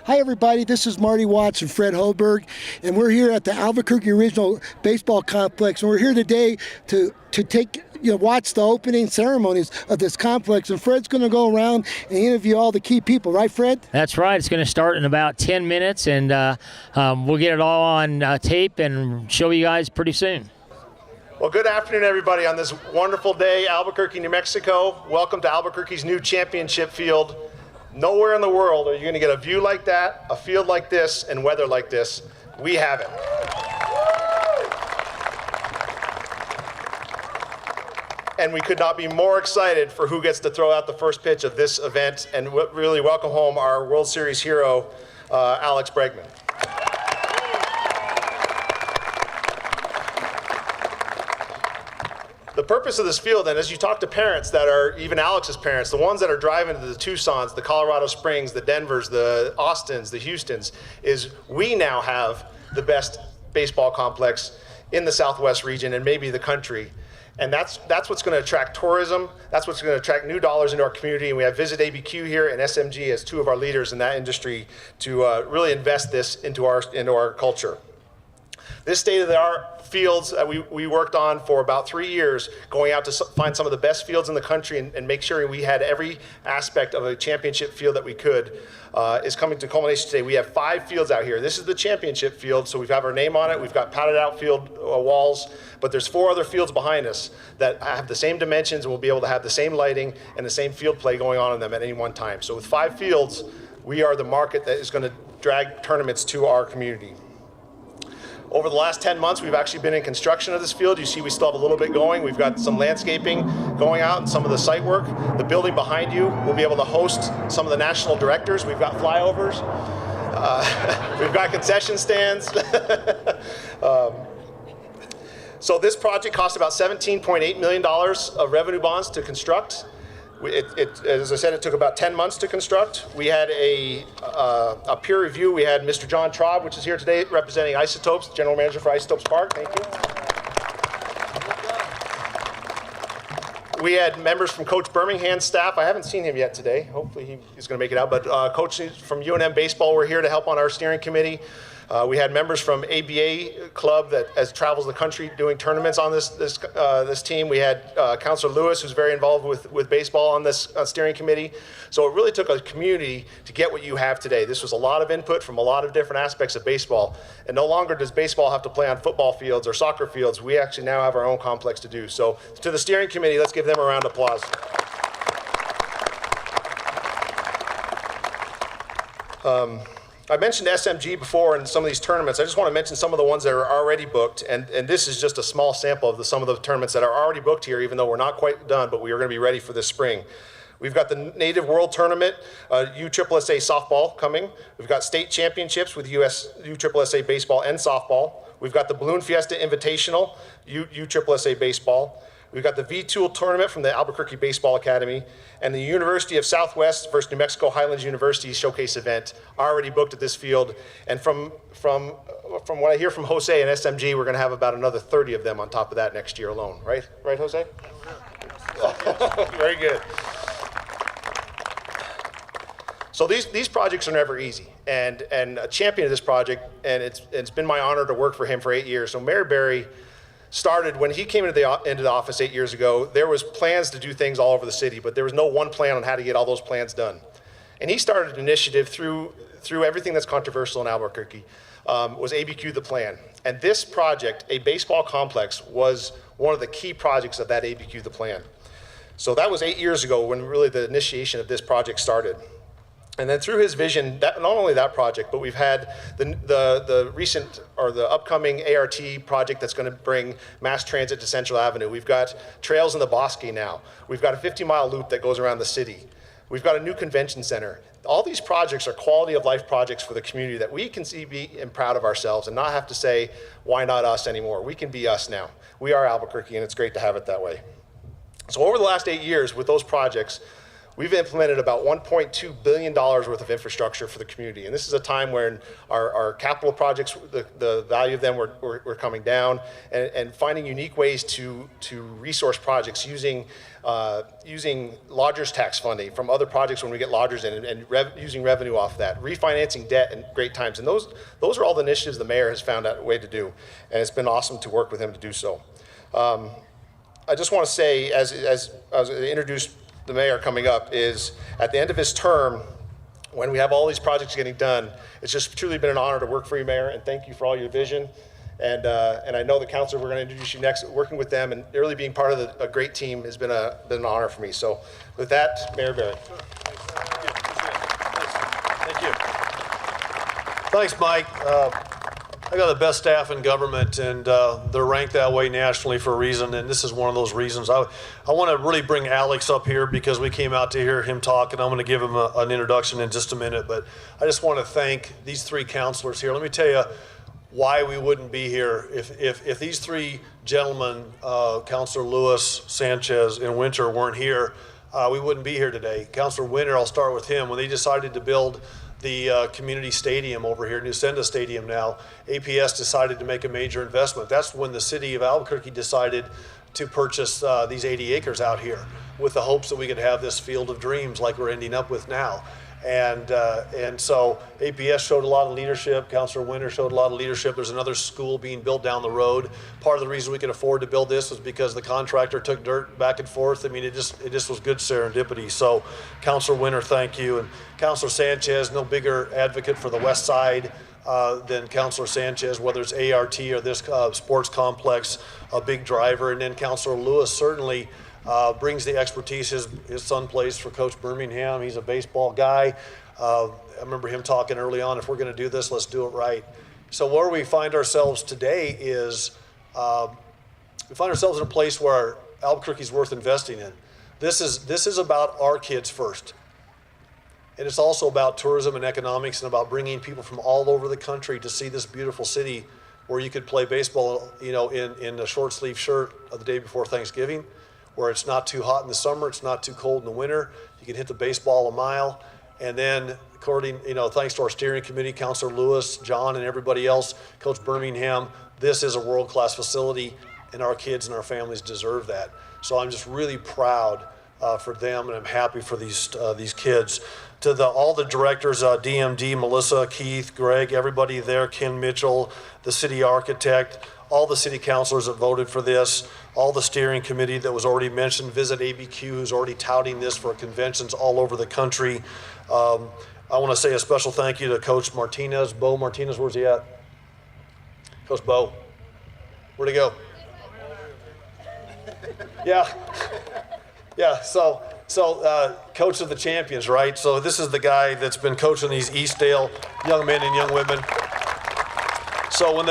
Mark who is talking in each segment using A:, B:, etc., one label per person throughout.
A: Hi, everybody. This is Marty Watts and Fred Hoberg, and we're here at the Albuquerque Regional Baseball Complex, and we're here today to take watch the opening ceremonies of this complex. And Fred's going to go around and interview all the key people, right, Fred?
B: That's right. It's going to start in about 10 minutes, and we'll get it all on tape and show you guys pretty soon.
C: Well, good afternoon, everybody, on this wonderful day, Albuquerque, New Mexico. Welcome to Albuquerque's new championship field. Nowhere in the world are you going to get a view like that, a field like this, and weather like this. We have it. And we could not be more excited for who gets to throw out the first pitch of this event, and really welcome home our World Series hero, Alex Bregman. The purpose of this field, and as you talk to parents that are even Alex's parents, the ones that are driving to the Tucsons, the Colorado Springs, the Denvers, the Austins, the Houstons, is we now have the best baseball complex in the Southwest region and maybe the country. And that's what's going to attract tourism. That's what's going to attract new dollars into our community. And we have Visit ABQ here and SMG as two of our leaders in that industry to really invest this into our culture. This state-of-the-art fields that we worked on for about 3 years, going out to find some of the best fields in the country and make sure we had every aspect of a championship field that we could, is coming to culmination today. We have 5 fields out here. This is the championship field, so we've got our name on it. We've got padded out field walls, but there's 4 other fields behind us that have the same dimensions and will be able to have the same lighting and the same field play going on in them at any one time. So with 5 fields, we are the market that is going to drag tournaments to our community. Over the last 10 months, we've actually been in construction of this field. You see we still have a little bit going. We've got some landscaping going out and some of the site work. The building behind you will be able to host some of the national directors. We've got flyovers. We've got concession stands. So this project cost about $17.8 million of revenue bonds to construct. As I said, it took about 10 months to construct. We had a peer review. We had Mr. John Traub, which is here today, representing Isotopes, General Manager for Isotopes Park. Thank you. We had members from Coach Birmingham's staff. I haven't seen him yet today. Hopefully he's going to make it out. But coaches from UNM Baseball were here to help on our steering committee. We had members from ABA Club that travels the country doing tournaments on this team. We had Counselor Lewis, who's very involved with baseball on this steering committee. So it really took a community to get what you have today. This was a lot of input from a lot of different aspects of baseball. And no longer does baseball have to play on football fields or soccer fields. We actually now have our own complex to do. So to the steering committee, let's give them a round of applause. I mentioned SMG before in some of these tournaments. I just want to mention some of the ones that are already booked, and this is just a small sample of some of the tournaments that are already booked here, even though we're not quite done, but we are going to be ready for this spring. We've got the Native World Tournament, USSSA softball coming. We've got state championships with USSSA baseball and softball. We've got the Balloon Fiesta Invitational, USSSA baseball. We've got the V-Tool tournament from the Albuquerque Baseball Academy, and the University of Southwest versus New Mexico Highlands University showcase event already booked at this field. And from what I hear from Jose and SMG, we're going to have about another 30 of them on top of that next year alone. Right, Jose? Very good. So these projects are never easy, and a champion of this project, and it's been my honor to work for him for 8 years. So Mayor Barry started when he came into the office 8 years ago. There was plans to do things all over the city, but there was no one plan on how to get all those plans done. And he started an initiative through everything that's controversial in Albuquerque, was ABQ the Plan. And this project, a baseball complex, was one of the key projects of that ABQ the Plan. So that was 8 years ago when really the initiation of this project started. And then through his vision, not only that project, but we've had the recent or the upcoming ART project that's going to bring mass transit to Central Avenue. We've got trails in the Bosque now. We've got a 50-mile loop that goes around the city. We've got a new convention center. All these projects are quality of life projects for the community that we can be proud of ourselves and not have to say, why not us anymore? We can be us now. We are Albuquerque, and it's great to have it that way. So over the last 8 years with those projects, we've implemented about $1.2 billion worth of infrastructure for the community. And this is a time when our capital projects, the value of them were coming down, and finding unique ways to resource projects using lodgers tax funding from other projects when we get lodgers in, and using revenue off that, refinancing debt in great times. And those are all the initiatives the mayor has found a way to do. And it's been awesome to work with him to do so. I just want to say, as I introduced the mayor coming up, is at the end of his term, when we have all these projects getting done, it's just truly been an honor to work for you, Mayor, and thank you for all your vision. And I know the council, we're going to introduce you next. Working with them and really being part of a great team has been an honor for me. So with that, Mayor Barry.
D: Thank you. Thanks, Mike. I got the best staff in government, and they're ranked that way nationally for a reason, and this is one of those reasons. I want to really bring Alex up here because we came out to hear him talk, and I'm going to give him an introduction in just a minute, but I just want to thank these three counselors here. Let me tell you why we wouldn't be here if these three gentlemen, Councilor Lewis, Sanchez, and Winter, weren't here. We wouldn't be here today. Councilor Winter, I'll start with him. When they decided to build the community stadium over here, Newsenda Stadium now, APS decided to make a major investment. That's when the city of Albuquerque decided to purchase these 80 acres out here with the hopes that we could have this field of dreams like we're ending up with now. And so APS showed a lot of leadership. Councilor Winter showed a lot of leadership. There's another school being built down the road. Part of the reason we could afford to build this was because the contractor took dirt back and forth. I mean, it just was good serendipity. So Councilor Winter, thank you. And Councilor Sanchez, no bigger advocate for the west side than Councilor Sanchez, whether it's ART or this sports complex, a big driver. And then Councilor Lewis certainly brings the expertise. His son plays for Coach Birmingham. He's a baseball guy. I remember him talking early on, if we're going to do this, let's do it right. So where we find ourselves today is we find ourselves in a place where Albuquerque's worth investing in. This is about our kids first. And it's also about tourism and economics and about bringing people from all over the country to see this beautiful city where you could play baseball, you know, in a short sleeve shirt the day before Thanksgiving, where it's not too hot in the summer, it's not too cold in the winter. You can hit the baseball a mile. And then thanks to our steering committee, Councilor Lewis, John, and everybody else, Coach Birmingham, this is a world-class facility, and our kids and our families deserve that. So I'm just really proud for them, and I'm happy for these kids. To all the directors, DMD, Melissa, Keith, Greg, everybody there, Ken Mitchell, the city architect, all the city councilors that voted for this, all the steering committee that was already mentioned, Visit ABQ, who's already touting this for conventions all over the country. I want to say a special thank you to Coach Martinez, Bo Martinez, where's he at? Coach Bo, where'd he go? Yeah, so coach of the champions, right? So this is the guy that's been coaching these Eastdale young men and young women. So when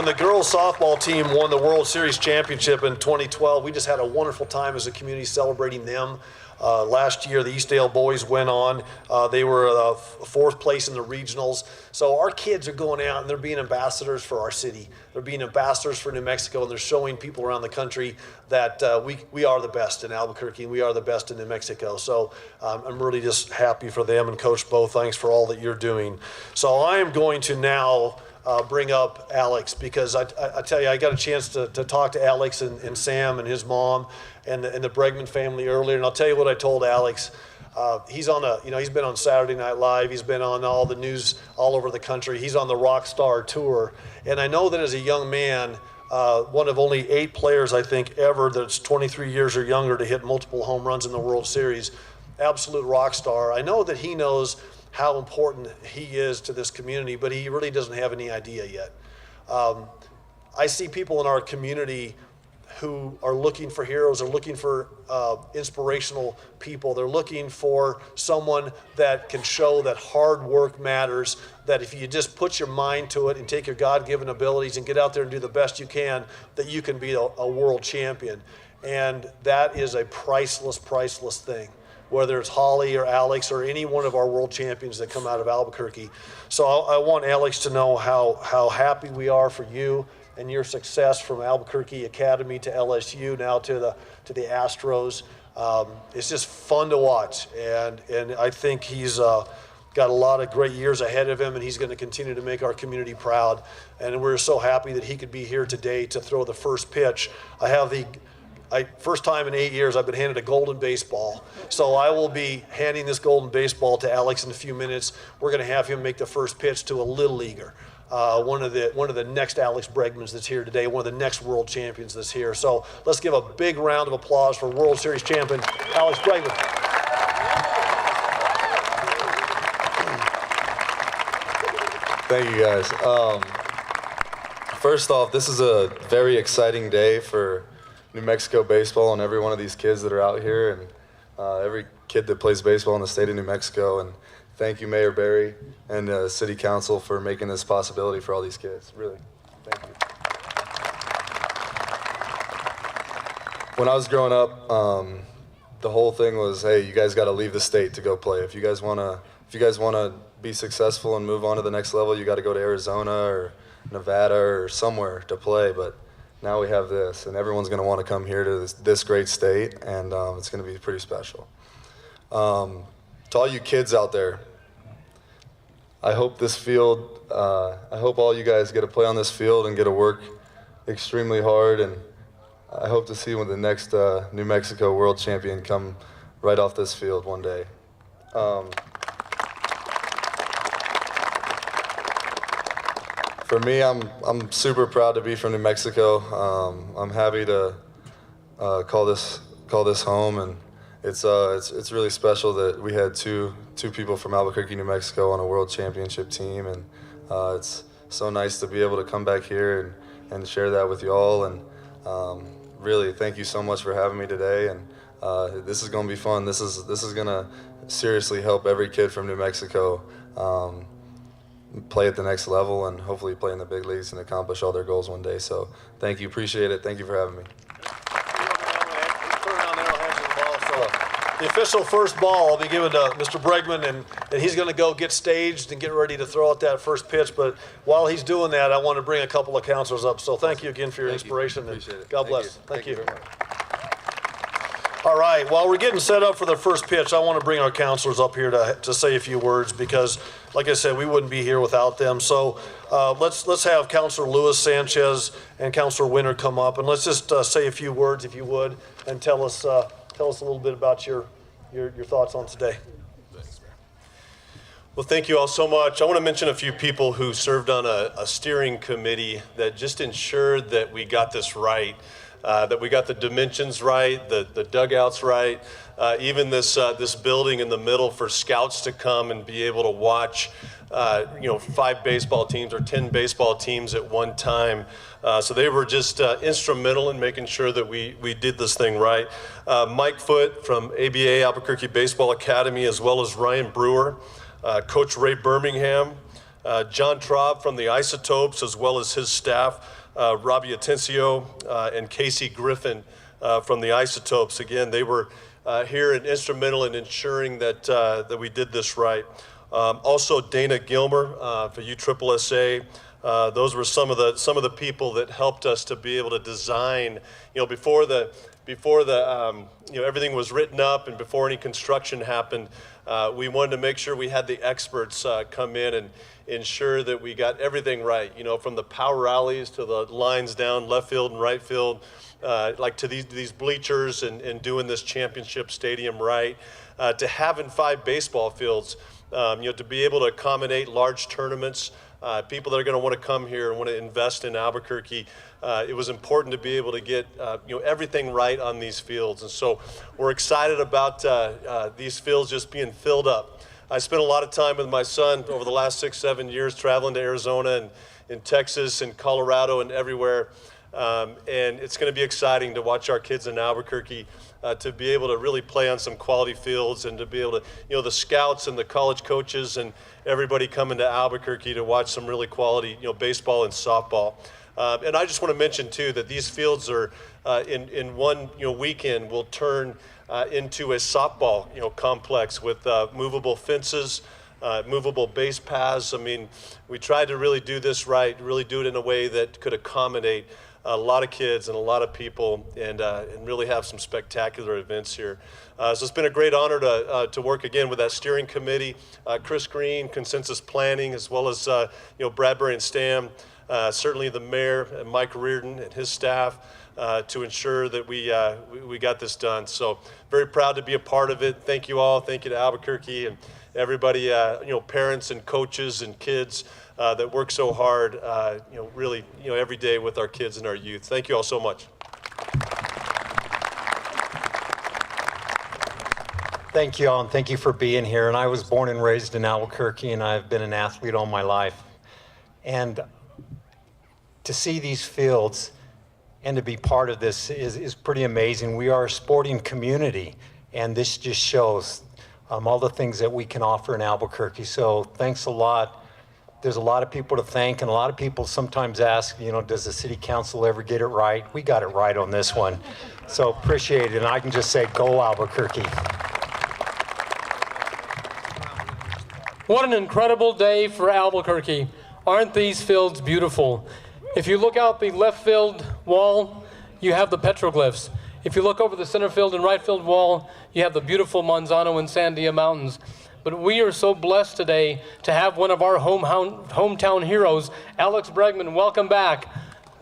D: the girls softball team won the World Series championship in 2012, we just had a wonderful time as a community celebrating them. Last year, the Eastdale boys went on. They were fourth place in the regionals. So our kids are going out and they're being ambassadors for our city. They're being ambassadors for New Mexico, and they're showing people around the country that we are the best in Albuquerque and we are the best in New Mexico. So I'm really just happy for them. And Coach Bo, thanks for all that you're doing. So I am going to now bring up Alex, because I tell you, I got a chance to talk to Alex and Sam and his mom and the Bregman family earlier, and I'll tell you what I told Alex. He's been on Saturday Night Live. He's been on all the news all over the country. He's on the Rock Star Tour, and I know that as a young man, one of only 8 players I think ever that's 23 years or younger to hit multiple home runs in the World Series, absolute rock star. I know that he knows how important he is to this community, but he really doesn't have any idea yet. I see people in our community who are looking for heroes, are looking for inspirational people. They're looking for someone that can show that hard work matters, that if you just put your mind to it and take your God-given abilities and get out there and do the best you can, that you can be a world champion. And that is a priceless, priceless thing, whether it's Holly or Alex or any one of our world champions that come out of Albuquerque. So I want Alex to know how happy we are for you and your success from Albuquerque Academy to LSU, now to the Astros. It's just fun to watch, and I think he's got a lot of great years ahead of him, and he's going to continue to make our community proud. And we're so happy that he could be here today to throw the first pitch. First time in 8 years I've been handed a golden baseball. So I will be handing this golden baseball to Alex in a few minutes. We're going to have him make the first pitch to a little leaguer. One of the next Alex Bregmans that's here today, one of the next world champions that's here. So let's give a big round of applause for World Series champion Alex Bregman.
E: Thank you, guys. First off, this is a very exciting day for New Mexico baseball and every one of these kids that are out here, and every kid that plays baseball in the state of New Mexico. And thank you, Mayor Barry and City Council, for making this possibility for all these kids. Really, thank you. When I was growing up, the whole thing was, hey, you guys got to leave the state to go play. If you guys wanna be successful and move on to the next level, you got to go to Arizona or Nevada or somewhere to play. But now we have this, and everyone's going to want to come here to this great state, and it's going to be pretty special. To all you kids out there, I hope this field, I hope all you guys get to play on this field and get to work extremely hard, and I hope to see when the next New Mexico world champion come right off this field one day. For me, I'm super proud to be from New Mexico. I'm happy to call this home, and it's really special that we had two people from Albuquerque, New Mexico, on a world championship team, and it's so nice to be able to come back here and share that with you all. And really, thank you so much for having me today. And this is going to be fun. This is going to seriously help every kid from New Mexico play at the next level and hopefully play in the big leagues and accomplish all their goals one day. So thank you, appreciate it. Thank you for having me.
D: The official first ball will be given to Mr. Bregman, and he's going to go get staged and get ready to throw out that first pitch. But while he's doing that, I want to bring a couple of counselors up. So thank you again for your inspiration.
E: Appreciate it.
D: God bless.
E: Thank you very much.
D: All right, while we're getting set up for the first pitch, I want to bring our counselors up here to say a few words because, like I said, we wouldn't be here without them. So let's have Counselor Luis Sanchez and Counselor Winter come up, and let's just say a few words, if you would, and tell us a little bit about your thoughts on today.
F: Well, thank you all so much. I want to mention a few people who served on a steering committee that just ensured that we got this right. That we got the dimensions right, the dugouts right, even this building in the middle for scouts to come and be able to watch, 5 baseball teams or 10 baseball teams at one time. So they were just instrumental in making sure that we did this thing right. Mike Foote from ABA, Albuquerque Baseball Academy, as well as Ryan Brewer, Coach Ray Birmingham, John Traub from the Isotopes, as well as his staff, Robbie Atencio and Casey Griffin from the Isotopes. Again, they were here and instrumental in ensuring that we did this right. Also, Dana Gilmer for USSSA. Those were some of the people that helped us to be able to design. Before everything was written up and before any construction happened, we wanted to make sure we had the experts come in and ensure that we got everything right, from the power alleys to the lines down left field and right field, like to these bleachers and doing this championship stadium right, to having 5 baseball fields, to be able to accommodate large tournaments, people that are going to want to come here and want to invest in Albuquerque. It was important to be able to get everything right on these fields. And so we're excited about these fields just being filled up. I spent a lot of time with my son over the last 6-7 years traveling to Arizona and in Texas and Colorado and everywhere. And it's going to be exciting to watch our kids in Albuquerque to be able to really play on some quality fields and to be able to, the scouts and the college coaches and everybody coming to Albuquerque to watch some really quality, baseball and softball. And I just want to mention too that these fields are in one weekend will turn into a softball complex with movable fences, movable base paths. I mean, we tried to really do this right, really do it in a way that could accommodate a lot of kids and a lot of people, and really have some spectacular events here. So it's been a great honor to work again with that steering committee, Chris Green, Consensus Planning, as well as Bradbury and Stam, certainly the mayor, Mike Reardon and his staff, to ensure that we got this done. So very proud to be a part of it. Thank you all. Thank you to Albuquerque and everybody, parents and coaches and kids that work so hard, really, every day with our kids and our youth. Thank you all so much.
G: Thank you all, and thank you for being here. And I was born and raised in Albuquerque, and I've been an athlete all my life. And to see these fields and to be part of this is pretty amazing. We are a sporting community, and this just shows all the things that we can offer in Albuquerque. So thanks a lot. There's a lot of people to thank, and a lot of people sometimes ask, does the city council ever get it right? We got it right on this one. So appreciate it, and I can just say, go Albuquerque.
H: What an incredible day for Albuquerque. Aren't these fields beautiful? If you look out the left field wall, you have the petroglyphs. If you look over the center field and right field wall, you have the beautiful Manzano and Sandia Mountains. But we are so blessed today to have one of our hometown heroes, Alex Bregman. Welcome back.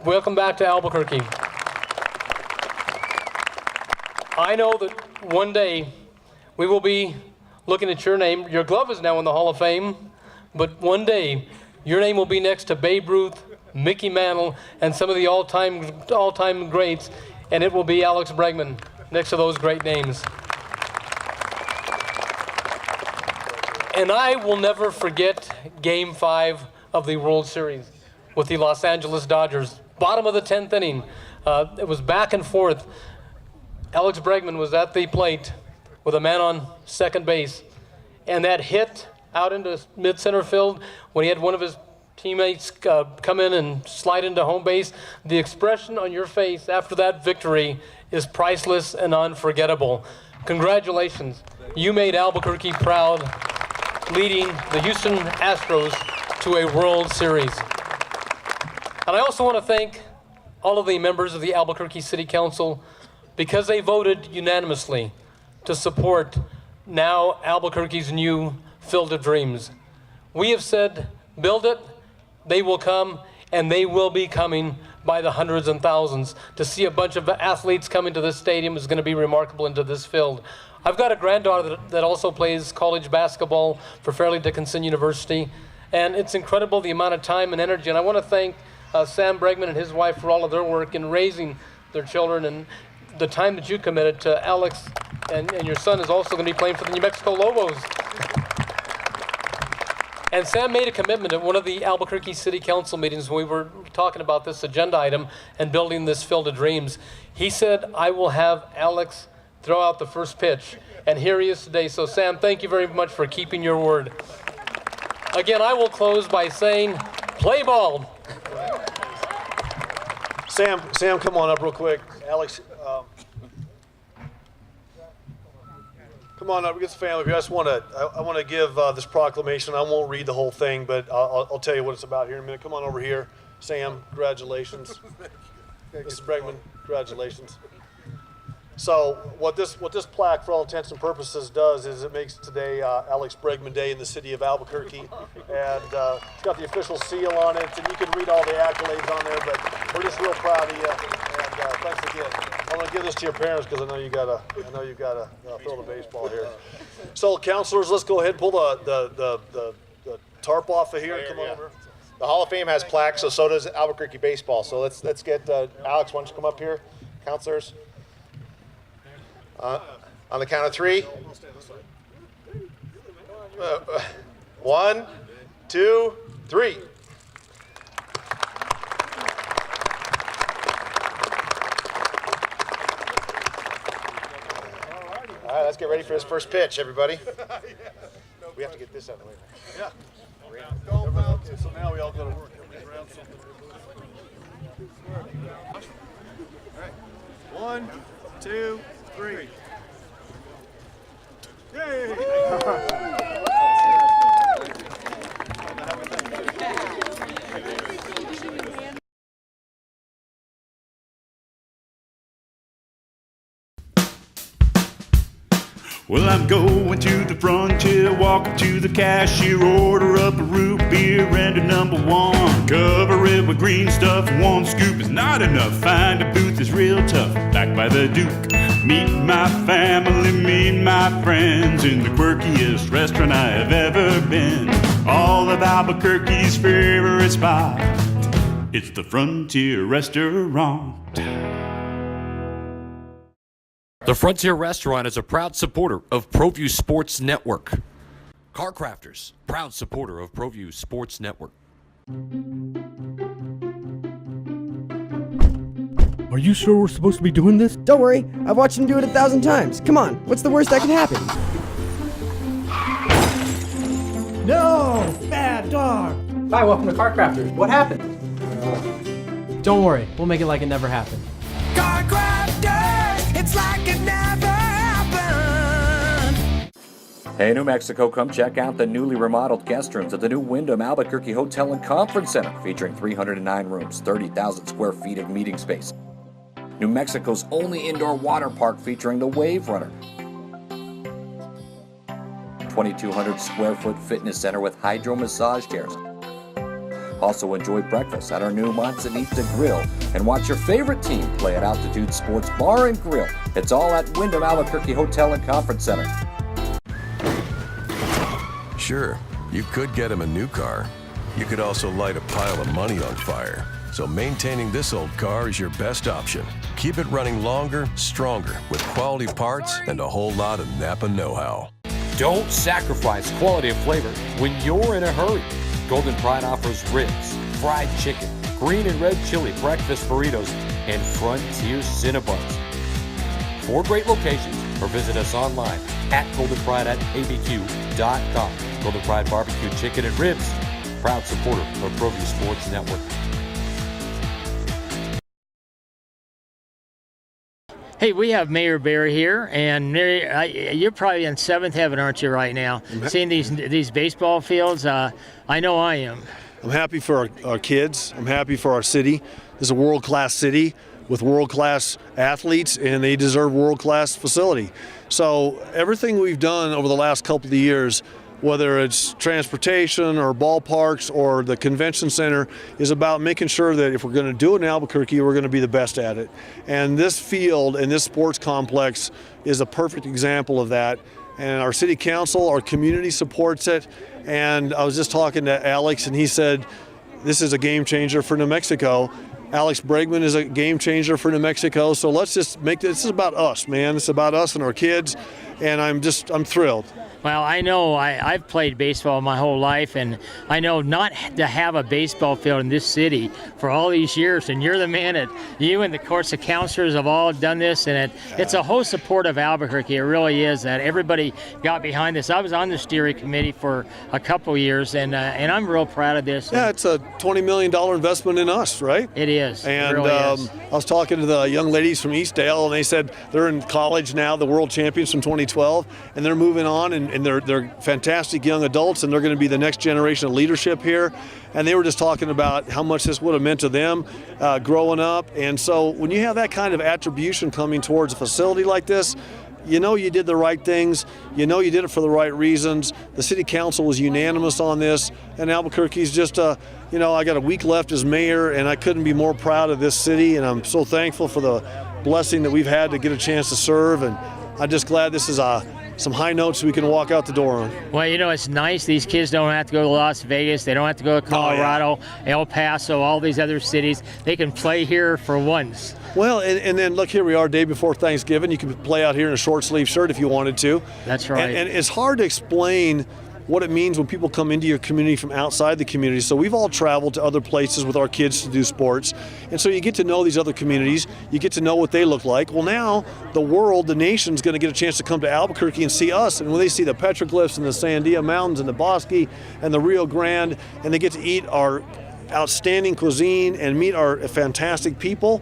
H: Welcome back to Albuquerque. I know that one day we will be looking at your name. Your glove is now in the Hall of Fame, but one day your name will be next to Babe Ruth, Mickey Mantle, and some of the all-time greats, and it will be Alex Bregman next to those great names. And I will never forget Game 5 of the World Series with the Los Angeles Dodgers. Bottom of the 10th inning. It was back and forth. Alex Bregman was at the plate with a man on second base. And that hit out into mid-center field when he had one of his teammates come in and slide into home base, the expression on your face after that victory is priceless and unforgettable. Congratulations. You made Albuquerque proud, leading the Houston Astros to a World Series. And I also want to thank all of the members of the Albuquerque City Council because they voted unanimously to support now Albuquerque's new Field of Dreams. We have said, build it, they will come, and they will be coming by the hundreds and thousands. To see a bunch of athletes come into this stadium is going to be remarkable, into this field. I've got a granddaughter that also plays college basketball for Fairleigh Dickinson University, and it's incredible the amount of time and energy. And I want to thank Sam Bregman and his wife for all of their work in raising their children, and the time that you committed to Alex, and your son is also going to be playing for the New Mexico Lobos. And Sam made a commitment at one of the Albuquerque City Council meetings when we were talking about this agenda item and building this Field of Dreams. He said, I will have Alex throw out the first pitch. And here he is today. So Sam, thank you very much for keeping your word. Again, I will close by saying, play ball.
D: Sam, come on up real quick. Alex, come on up. We get the family here. I want to give this proclamation. I won't read the whole thing, but I'll tell you what it's about here in a minute. Come on over here. Sam, congratulations. Mrs. Bregman, congratulations. So what this plaque, for all intents and purposes, does is it makes today Alex Bregman Day in the city of Albuquerque, and it's got the official seal on it, and you can read all the accolades on there. But we're just real proud of you, and thanks again. I'm going to give this to your parents because I know you gotta throw the baseball here. So, counselors, let's go ahead and pull the tarp off of here. Come on over.
C: The Hall of Fame has plaques, so does Albuquerque baseball. So let's get Alex. Why don't you come up here, counselors? On the count of three. 1, 2, 3. All right, let's get ready for his first pitch, everybody. We have to get this out of the way.
D: Yeah. Okay, so now we all go to work. All right. 1, 2, 3. Yay!
I: Well, I'm going to the frontier, walk up to the cashier, order up a root beer and a number one. Cover it with green stuff, one scoop is not enough. Find a booth is real tough, back by the Duke. Meet my family, meet my friends in the quirkiest restaurant I have ever been. All of Albuquerque's favorite spot, it's the Frontier Restaurant.
J: The Frontier Restaurant is a proud supporter of ProView Sports Network. Car Crafters, proud supporter of ProView Sports Network.
K: Are you sure we're supposed to be doing this?
L: Don't worry, I've watched him do it 1,000 times. Come on, what's the worst that can happen?
K: No! Bad dog!
M: Hi, welcome to Car Crafters. What happened? Don't worry, we'll make it like it never happened.
N: Car Crafters, it's like it never happened.
O: Hey, New Mexico, come check out the newly remodeled guest rooms at the new Wyndham Albuquerque Hotel and Conference Center, featuring 309 rooms, 30,000 square feet of meeting space. New Mexico's only indoor water park featuring the Wave Runner. 2,200 square foot fitness center with hydro massage chairs. Also enjoy breakfast at our new Manzanita Grill and watch your favorite team play at Altitude Sports Bar and Grill. It's all at Wyndham Albuquerque Hotel and Conference Center.
P: Sure, you could get him a new car. You could also light a pile of money on fire. So maintaining this old car is your best option. Keep it running longer, stronger, with quality parts and a whole lot of Napa know-how.
J: Don't sacrifice quality and flavor when you're in a hurry. Golden Pride offers ribs, fried chicken, green and red chili breakfast burritos, and Frontier Cinnabons. 4 great locations, or visit us online at goldenpride@abq.com. Golden Pride Barbecue Chicken and Ribs, proud supporter of ProView Sports Network.
B: Hey, we have Mayor Barry here, and Mary, you're probably in seventh heaven, aren't you, right now? Seeing these baseball fields, I know I am.
D: I'm happy for our kids. I'm happy for our city. This is a world-class city with world-class athletes, and they deserve world-class facility. So everything we've done over the last couple of years, whether it's transportation or ballparks or the convention center, is about making sure that if we're going to do it in Albuquerque, we're going to be the best at it. And this field and this sports complex is a perfect example of that. And our city council, our community supports it. And I was just talking to Alex, and he said, this is a game changer for New Mexico. Alex Bregman is a game changer for New Mexico. So let's just make this is about us, man. It's about us and our kids. And I'm thrilled.
B: Well, I know I've played baseball my whole life, and I know not to have a baseball field in this city for all these years, and you're the man that you and the course of counselors have all done this, and it's a whole support of Albuquerque. It really is that everybody got behind this. I was on the steering committee for a couple years, and I'm real proud of this.
D: Yeah, it's a $20 million investment in us, right?
B: It is.
D: And
B: it really is.
D: I was talking to the young ladies from Eastdale, and they said they're in college now, the world champions from 2012, and they're moving on, and they're fantastic young adults, and they're going to be the next generation of leadership here. And they were just talking about how much this would have meant to them growing up. And so when you have that kind of attribution coming towards a facility like this, you know you did the right things. You know you did it for the right reasons. The city council was unanimous on this, and Albuquerque's just I got a week left as mayor, and I couldn't be more proud of this city, and I'm so thankful for the blessing that we've had to get a chance to serve, and I'm just glad this is some high notes we can walk out the door on.
B: Well, it's nice. These kids don't have to go to Las Vegas. They don't have to go to Colorado, El Paso, all these other cities. They can play here for once.
D: Well, and then look, here we are day before Thanksgiving. You can play out here in a short sleeve shirt if you wanted to.
B: That's right.
D: And it's hard to explain what it means when people come into your community from outside the community. So we've all traveled to other places with our kids to do sports. And so you get to know these other communities. You get to know what they look like. Well, now the world, the nation's going to get a chance to come to Albuquerque and see us. And when they see the petroglyphs and the Sandia Mountains and the Bosque and the Rio Grande, and they get to eat our outstanding cuisine and meet our fantastic people,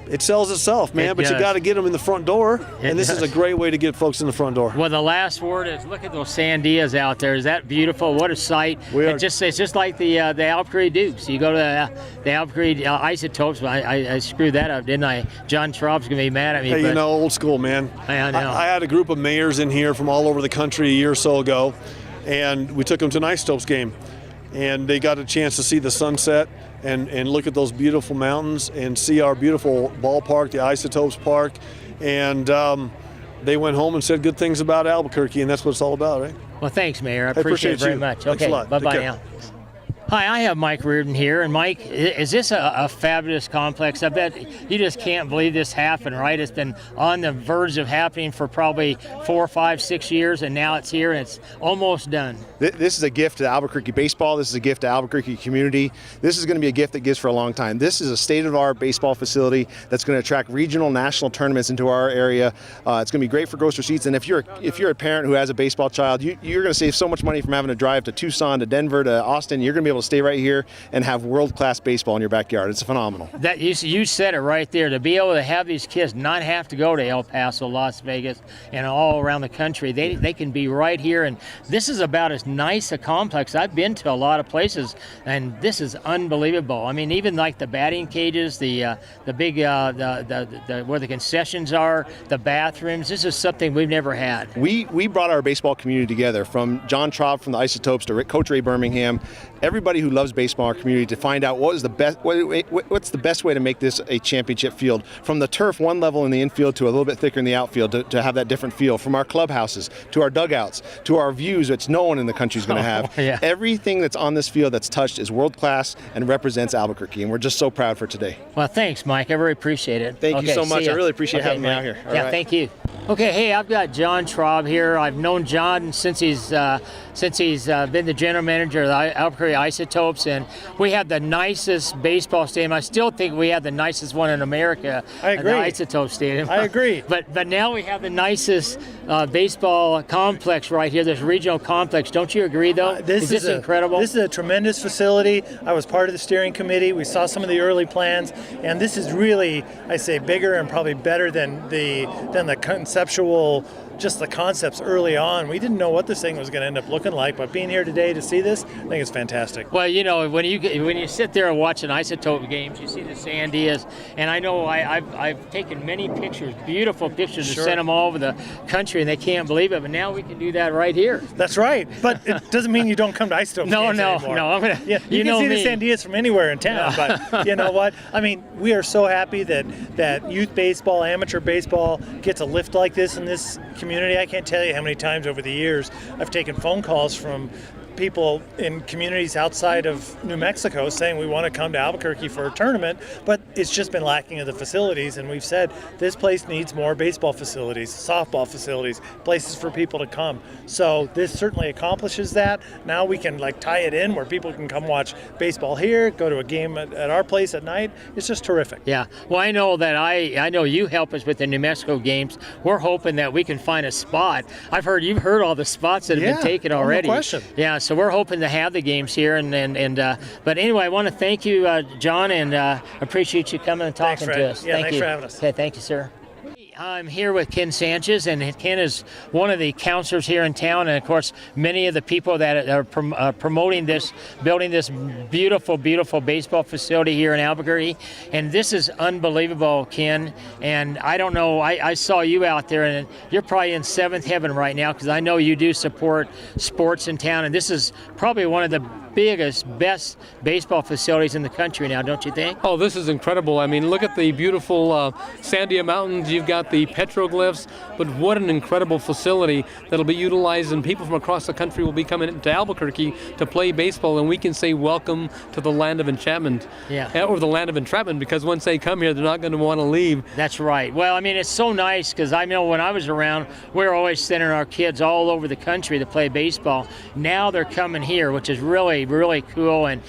D: it sells itself, man. But you got to get them in the front door, and this is a great way to get folks in the front door.
B: Well, the last word is look at those sandias out there. Is that beautiful? What a sight! It's just like the Albuquerque Dukes. You go to the Albuquerque Isotopes. I screwed that up, didn't I? John Traub's gonna be mad at me.
D: Hey, old school, man.
B: I know.
D: I had a group of mayors in here from all over the country a year or so ago, and we took them to an Isotopes game, and they got a chance to see the sunset and look at those beautiful mountains and see our beautiful ballpark, the Isotopes Park, and they went home and said good things about Albuquerque, and that's what it's all about, right?
B: Well, thanks, Mayor. I appreciate it very much.
D: Thanks
B: Okay,
D: a lot.
B: bye-bye
D: Take care.
B: now. Hi, I have Mike Reardon here, and Mike, is this a fabulous complex? I bet you just can't believe this happened, right? It's been on the verge of happening for probably 4, 5, 6 years, and now it's here and it's almost done.
C: This is a gift to Albuquerque baseball. This is a gift to Albuquerque community. This is going to be a gift that gives for a long time. This is a state-of-the-art baseball facility that's going to attract regional, national tournaments into our area. It's going to be great for gross receipts, and if you're a parent who has a baseball child, you're going to save so much money from having to drive to Tucson, to Denver, to Austin. You're going to be able to stay right here and have world-class baseball in your backyard. It's phenomenal.
B: That you said it right there. To be able to have these kids not have to go to El Paso, Las Vegas, and all around the country, they can be right here. And this is about as nice a complex. I've been to a lot of places, and this is unbelievable. I mean, even like the batting cages, the big where the concessions are, the bathrooms. This is something we've never had.
C: We brought our baseball community together, from John Traub from the Isotopes to Coach Ray Birmingham, everybody who loves baseball in our community, to find out what's the best way to make this a championship field. From the turf one level in the infield to a little bit thicker in the outfield to have that different feel. From our clubhouses to our dugouts to our views, which no one in the country is going to have.
B: Yeah.
C: Everything that's on this field that's touched is world class and represents Albuquerque, and we're just so proud for today.
B: Well, thanks, Mike. I really apappreciate it.
C: Thank you so much. I really appreciate having me
B: Mike.
C: out here. All
B: Yeah,
C: right.
B: thank you. Okay, hey, I've got John Traub here. I've known John since he's been the general manager of the Albuquerque Isotopes, and we have the nicest baseball stadium. I still think we have the nicest one in America.
Q: I agree.
B: The Isotope Stadium.
Q: I agree.
B: But now we have the nicest baseball complex right here. This regional complex. Don't you agree, though? Is this incredible?
Q: This is a tremendous facility. I was part of the steering committee. We saw some of the early plans, and this is really, I say, bigger and probably better than the conceptual. Just the concepts early on. We didn't know what this thing was going to end up looking like, but being here today to see this, I think it's fantastic.
B: Well, when you sit there and watch an Isotope games, you see the sandias, and I know I've taken many pictures, beautiful pictures,
Q: Sure.
B: and sent them all over the country, and they can't believe it. But now we can do that right here.
Q: That's right, but it doesn't mean you don't come to Isotope games anymore.
B: No. I'm gonna.
Q: Yeah, you can see the sandias from anywhere in town, but you know what? I mean, we are so happy that youth baseball, amateur baseball gets a lift like this in this community. I can't tell you how many times over the years I've taken phone calls from people in communities outside of New Mexico saying we want to come to Albuquerque for a tournament, but it's just been lacking of the facilities, and we've said this place needs more baseball facilities, softball facilities, places for people to come. So this certainly accomplishes that. Now we can tie it in where people can come watch baseball here, go to a game at our place at night. It's just terrific.
B: Yeah. Well, I know that I know you help us with the New Mexico games. We're hoping that we can find a spot. You've heard all the spots that have been taken already.
Q: No question.
B: Yeah. So we're hoping to have the games here, but anyway, I want to thank you, John, and appreciate you coming and talking to us.
Q: Yeah,
B: thank
Q: thanks
B: you.
Q: for having us.
B: Okay, thank you, sir. I'm here with Ken Sanchez, and Ken is one of the counselors here in town, and of course many of the people that are promoting this, building this beautiful, beautiful baseball facility here in Albuquerque. And this is unbelievable, Ken. And I don't know, I saw you out there, and you're probably in seventh heaven right now, because I know you do support sports in town, and this is probably one of the biggest, best baseball facilities in the country now, don't you think?
H: Oh, this is incredible. I mean, look at the beautiful Sandia Mountains. You've got the petroglyphs, but what an incredible facility that'll be utilized, and people from across the country will be coming to Albuquerque to play baseball, and we can say welcome to the land of enchantment.
B: Yeah.
H: Or the land of entrapment, because once they come here, they're not going to want to leave.
B: That's right. Well, I mean, it's so nice, because I know when I was around, we were always sending our kids all over the country to play baseball. Now they're coming here, which is really really cool. And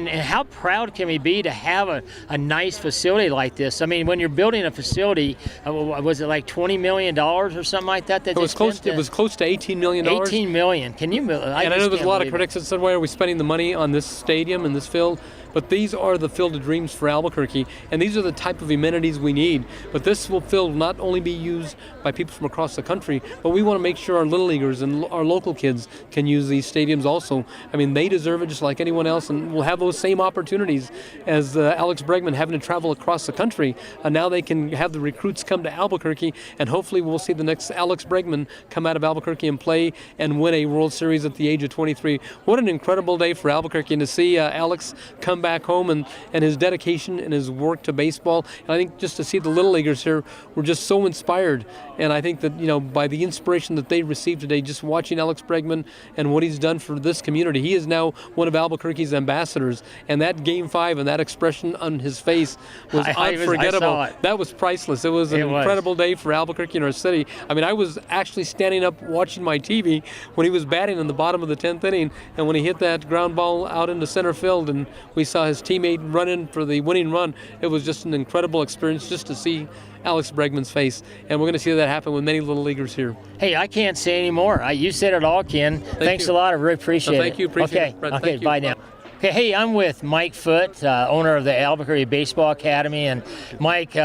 B: how proud can we be to have a nice facility like this? I mean, when you're building a facility, was it like $20 million or something like that?
H: It was close to $18 million.
B: $18 million. Can you?
H: I know there's a lot of critics that said, "Why are we spending the money on this stadium and this field?" But these are the Field of Dreams for Albuquerque, and these are the type of amenities we need. But this field will not only be used by people from across the country, but we want to make sure our little leaguers and our local kids can use these stadiums also. I mean, they deserve it just like anyone else, and will have those same opportunities as Alex Bregman having to travel across the country. And now they can have the recruits come to Albuquerque, and hopefully we'll see the next Alex Bregman come out of Albuquerque and play and win a World Series at the age of 23. What an incredible day for Albuquerque, and to see Alex come back home and his dedication and his work to baseball. And I think just to see the little leaguers here, we're just so inspired. And I think that, by the inspiration that they received today, just watching Alex Bregman and what he's done for this community, he is now one of Albuquerque's ambassadors. And that Game 5 and that expression on his face was unforgettable.
B: I saw it.
H: That was priceless. It was an incredible day for Albuquerque and our city. I mean, I was actually standing up watching my TV when he was batting in the bottom of the 10th inning, and when he hit that ground ball out into center field, and we saw his teammate run in for the winning run. It was just an incredible experience just to see Alex Bregman's face, and we're going to see that happen with many little leaguers here.
B: Hey, I can't say any more. You said it all, Ken. Thanks a lot. I really appreciate it.
H: Thank you. Appreciate it, Brett.
B: Okay,
H: Thank you.
B: bye now. Okay, hey, I'm with Mike Foote, owner of the Albuquerque Baseball Academy. And Mike,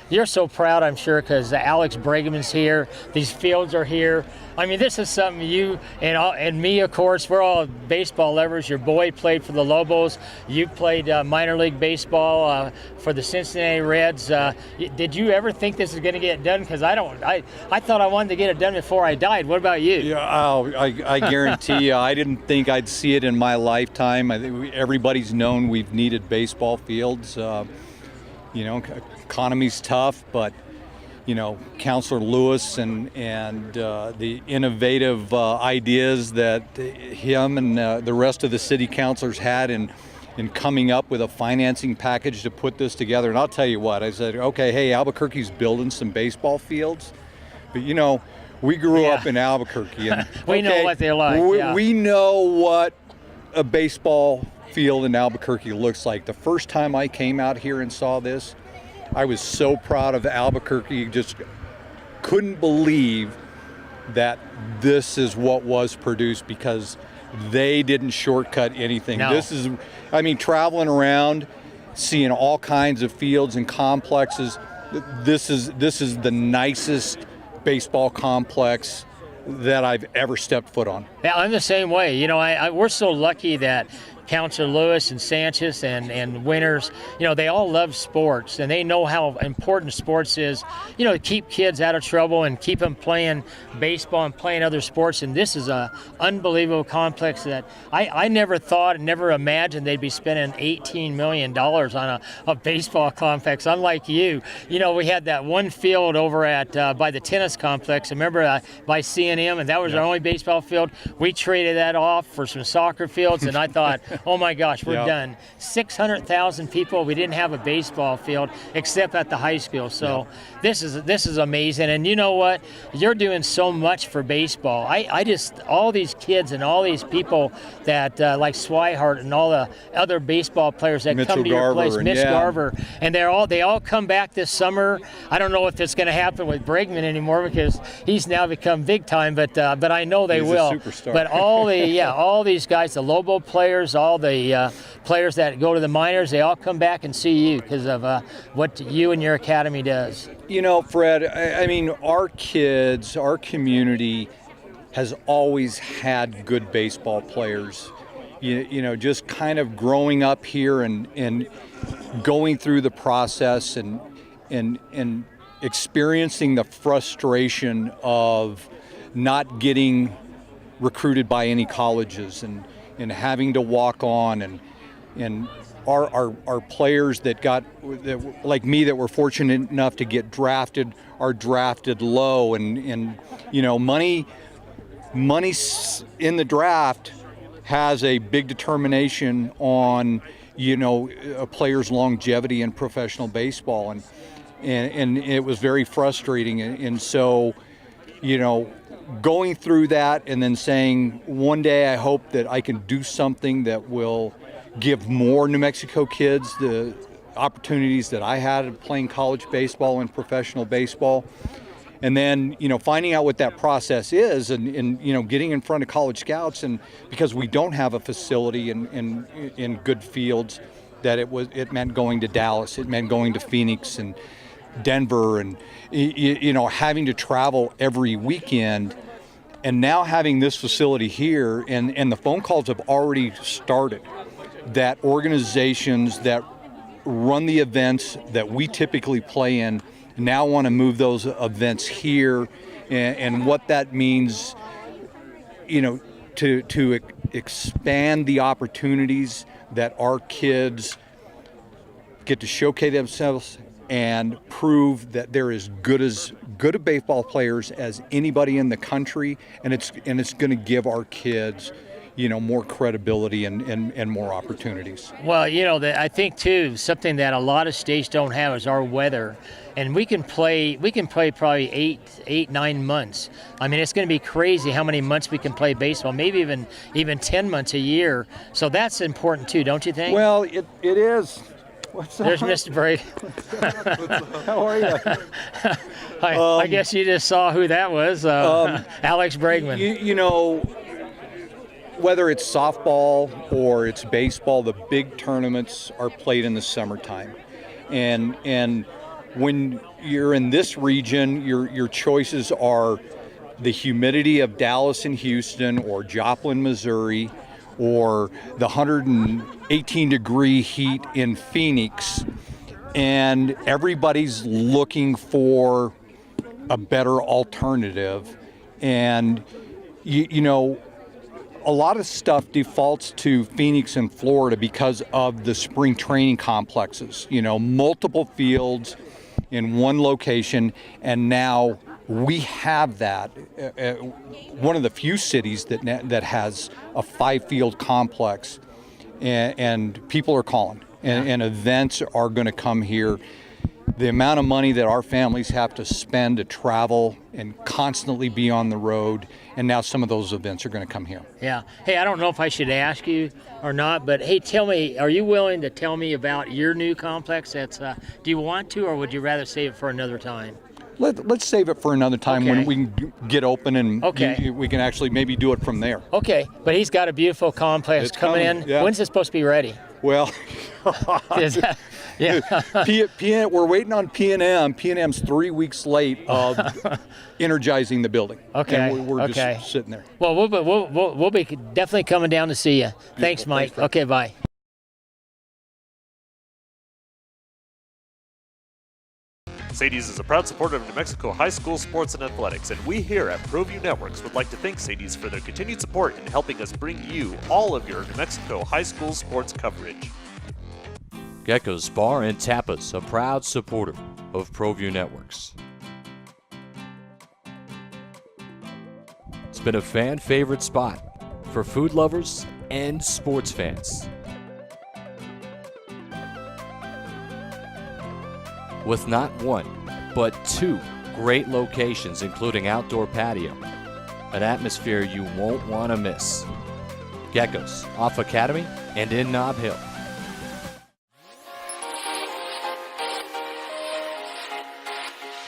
B: you're so proud, I'm sure, because Alex Bregman's here. These fields are here. I mean, this is something you and me, of course, we're all baseball lovers. Your boy played for the Lobos. You played minor league baseball for the Cincinnati Reds. Did you ever think this was going to get done? Because I thought I wanted to get it done before I died. What about you?
R: Yeah, I guarantee you, I didn't think I'd see it in my lifetime. I think everybody's known we've needed baseball fields. Economy's tough, but Councilor Lewis and the innovative ideas that him and the rest of the city councilors had in coming up with a financing package to put this together. And I'll tell you what, I said, okay, hey, Albuquerque's building some baseball fields, but we grew up in Albuquerque, and
B: we know what they're like.
R: We know what a baseball field in Albuquerque looks like. The first time I came out here and saw this, I was so proud of Albuquerque, just couldn't believe that this is what was produced, because they didn't shortcut anything.
B: No.
R: This is, traveling around, seeing all kinds of fields and complexes. This is the nicest baseball complex that I've ever stepped foot on.
B: Yeah, I'm the same way. We're so lucky that Councilor Lewis and Sanchez and Winters, they all love sports, and they know how important sports is, to keep kids out of trouble and keep them playing baseball and playing other sports. And this is a unbelievable complex that I never thought and never imagined they'd be spending $18 million on a baseball complex. Unlike you, we had that one field over at by the tennis complex. Remember by C&M, and that was our only baseball field. We traded that off for some soccer fields, and I thought, oh my gosh, we're done. 600,000 people. We didn't have a baseball field except at the high school. So this is amazing. And you know what? You're doing so much for baseball. I just, all these kids and all these people that like Swihart and all the other baseball players that come to your place, Mitch Garver, and they all come back this summer. I don't know if it's going to happen with Bregman anymore because he's now become big time, but I know they will.
R: He's a superstar.
B: But all these guys, the Lobo players, all the players that go to the minors, they all come back and see you because of what you and your academy does.
R: Fred, our kids, our community has always had good baseball players. Just kind of growing up here and going through the process and experiencing the frustration of not getting recruited by any colleges and having to walk on and our players that like me that were fortunate enough to get drafted are drafted low and money in the draft has a big determination on a player's longevity in professional baseball and it was very frustrating and so going through that and then saying, one day I hope that I can do something that will give more New Mexico kids the opportunities that I had playing college baseball and professional baseball. And then, finding out what that process is and getting in front of college scouts, and because we don't have a facility in good fields, that it meant going to Dallas, it meant going to Phoenix and Denver, and having to travel every weekend. And now having this facility here, and the phone calls have already started, that organizations that run the events that we typically play in now want to move those events here, and what that means, to expand the opportunities that our kids get to showcase themselves and prove that they're as good a baseball players as anybody in the country, and it's going to give our kids more credibility and more opportunities.
B: Well, I think too, something that a lot of states don't have is our weather. And we can play probably 9 months. I mean, it's going to be crazy how many months we can play baseball, maybe even 10 months a year. So that's important too, don't you think?
R: Well, it is. What's up?
B: There's Mr. Brady.
R: How are you?
B: I guess you just saw who that was, Alex Bregman.
R: Whether it's softball or it's baseball, the big tournaments are played in the summertime. And when you're in this region, your choices are the humidity of Dallas and Houston, or Joplin, Missouri, or the 118-degree heat in Phoenix. And everybody's looking for a better alternative. And, a lot of stuff defaults to Phoenix and Florida because of the spring training complexes, multiple fields in one location, and now we have that. One of the few cities that has a 5-field complex, and people are calling, and events are going to come here. The amount of money that our families have to spend to travel and constantly be on the road, and now some of those events are going to come here.
B: Yeah. Hey, I don't know if I should ask you or not, but hey, tell me, are you willing to tell me about your new complex? Do you want to, or would you rather save it for another time?
R: Let's save it for another time,
B: Okay.
R: when we can get open and
B: Okay.
R: we can actually maybe do it from there.
B: Okay, but he's got a beautiful complex
R: It's
B: coming
R: coming,
B: in.
R: yeah.
B: When's it supposed to be ready?
R: Well,
B: yeah.
R: We're waiting on P&M. P&M's 3 weeks late of energizing the building.
B: Okay.
R: And we're
B: okay.
R: just sitting there.
B: Well, we'll be definitely coming down to see you. Thanks, Mike.
R: Thanks,
B: okay, bye.
S: Sadie's is a proud supporter of New Mexico high school sports and athletics, and we here at ProView Networks would like to thank Sadie's for their continued support in helping us bring you all of your New Mexico high school sports coverage.
J: Gecko's Bar and Tapas, a proud supporter of ProView Networks. It's been a fan favorite spot for food lovers and sports fans. With not one, but 2 great locations, including outdoor patio, an atmosphere you won't want to miss. Gecko's, off Academy and in Nob Hill.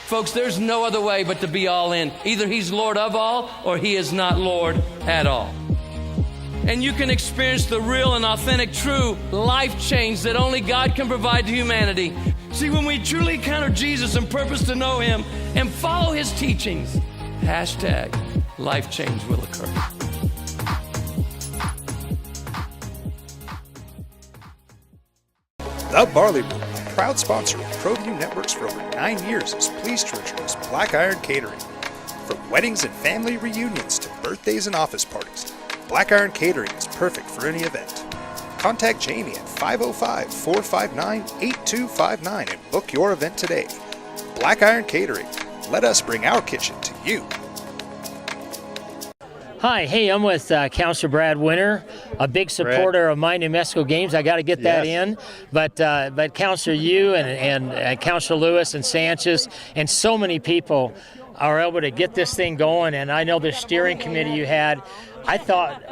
T: Folks, there's no other way but to be all in. Either he's Lord of all, or he is not Lord at all. And you can experience the real and authentic, true life change that only God can provide to humanity. See, when we truly encounter Jesus and purpose to know him and follow his teachings, #life change will occur.
U: The Barley Room, a proud sponsor of ProView Networks for over 9 years, is pleased to introduce Black Iron Catering. From weddings and family reunions to birthdays and office parties, Black Iron Catering is perfect for any event. Contact Jamie at 505-459-8259 and book your event today. Black Iron Catering. Let us bring our kitchen to you.
B: Hi, hey, I'm with Counselor Brad Winter, a big supporter of my New Mexico games. I got to get that in, but Counselor, you and Counselor Lewis and Sanchez and so many people are able to get this thing going. And I know the steering committee you had,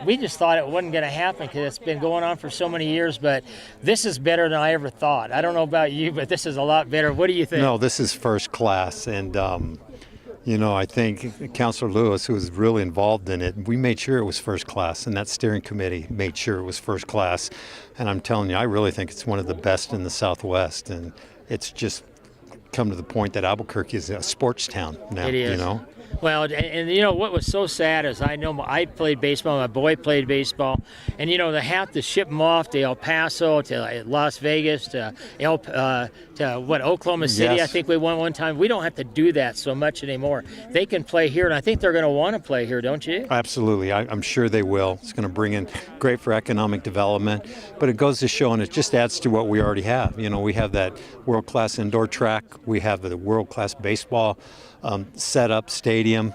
B: we just thought it wasn't going to happen because it's been going on for so many years, but this is better than I ever thought. I don't know about you, but this is a lot better. What do you think?
G: No, this is first class. And, I think Councilor Lewis, who was really involved in it, we made sure it was first class, and that steering committee made sure it was first class. And I'm telling you, I really think it's one of the best in the Southwest, and it's just come to the point that Albuquerque is a sports town now.
B: It is. Well, and what was so sad is I played baseball, my boy played baseball, and they have to ship them off to El Paso, to Las Vegas, to Oklahoma City.
G: Yes.
B: I think we won one time. We don't have to do that so much anymore. They can play here, and I think they're going to want to play here, don't you?
G: Absolutely. I'm sure they will. It's going to bring in great for economic development, but it goes to show, and it just adds to what we already have. We have that world-class indoor track. We have the world-class baseball set-up stadium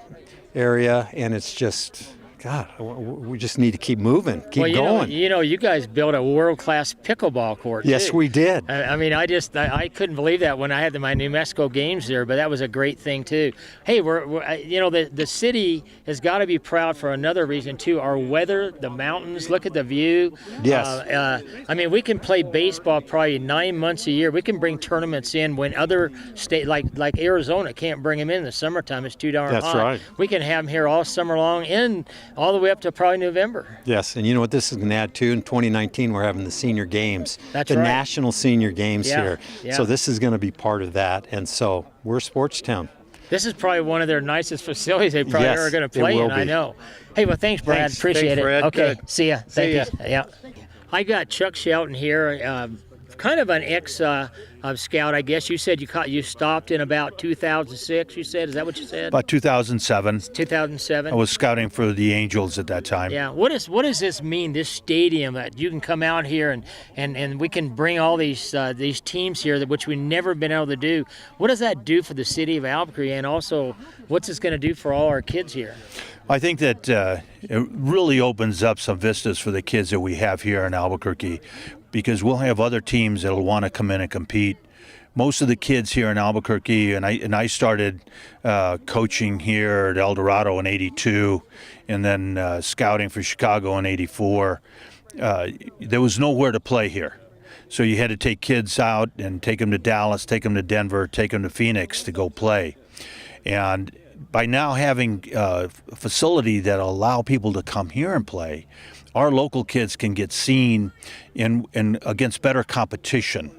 G: area, and it's just, God, we just need to keep moving, keep going.
B: You guys built a world-class pickleball court,
G: Yes,
B: too.
G: we did.
B: I couldn't believe that when I had my New Mexico games there, but that was a great thing, too. Hey, the city has got to be proud for another reason, too. Our weather, the mountains, look at the view.
G: Yes.
B: We can play baseball probably 9 months a year. We can bring tournaments in when other states, like Arizona, can't bring them in the summertime. It's too darn hot.
G: That's right.
B: We can have them here all summer long and all the way up to probably November.
G: Yes, and you know what this is going to add to? In 2019, we're having the senior games.
B: That's
G: the
B: right.
G: National Senior Games here.
B: Yeah.
G: So this is going to be part of that, and so we're a sports town.
B: This is probably one of their nicest facilities they probably
G: Yes,
B: are going to
G: it
B: play
G: will
B: in, I
G: be.
B: know. Hey, well, thanks, Brad.
G: Thanks.
B: Appreciate
G: Thanks,
B: it.
G: Brad.
B: Okay,
G: Good.
B: see ya.
G: See ya.
B: Yeah. I got Chuck Shelton here, kind of an ex-scout, I guess. You said you stopped in about 2006, you said? Is that what you said?
A: About 2007.
B: 2007?
A: I was scouting for the Angels at that time.
B: Yeah. What does this mean, this stadium, that you can come out here and we can bring all these teams here, which we've never been able to do? What does that do for the city of Albuquerque, and also what's this going to do for all our kids here?
A: I think that it really opens up some vistas for the kids that we have here in Albuquerque, because we'll have other teams that'll want to come in and compete. Most of the kids here in Albuquerque, and I started coaching here at El Dorado in '82, and then scouting for Chicago in '84. There was nowhere to play here. So you had to take kids out and take them to Dallas, take them to Denver, take them to Phoenix to go play. And by now having a facility that allow people to come here and play, our local kids can get seen in against better competition.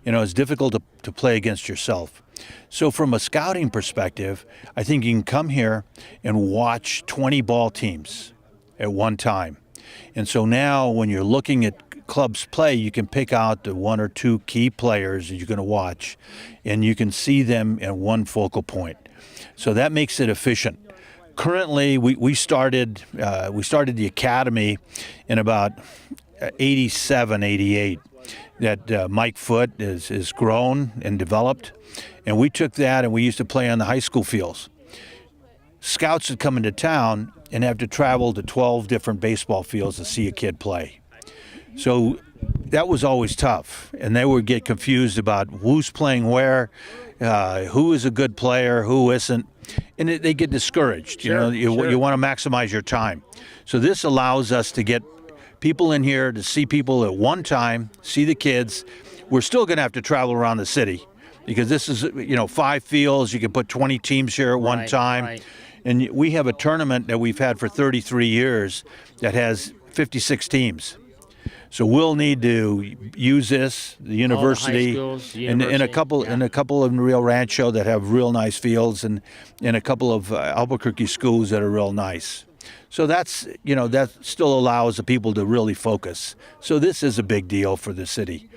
A: It's difficult to play against yourself. So from a scouting perspective, I think you can come here and watch 20 ball teams at one time. And so now when you're looking at clubs play, you can pick out the one or two key players that you're going to watch, and you can see them at one focal point. So that makes it efficient. Currently, we started the academy in about 87, 88. That Mike Foote is grown and developed, and we took that and we used to play on the high school fields. Scouts would come into town and have to travel to 12 different baseball fields to see a kid play. So that was always tough, and they would get confused about who's playing where, who is a good player, who isn't, and they get discouraged.
B: Sure.
A: You want to maximize your time. So this allows us to get people in here to see people at one time, see the kids. We're still going to have to travel around the city because this is 5 fields. You can put 20 teams here at one time.
B: Right.
A: And we have a tournament that we've had for 33 years that has 56 teams. So we'll need to use this, the university,
B: schools,
A: and a couple of Rio Rancho that have real nice fields, and a couple of Albuquerque schools that are real nice. So that still allows the people to really focus. So this is a big deal for the city.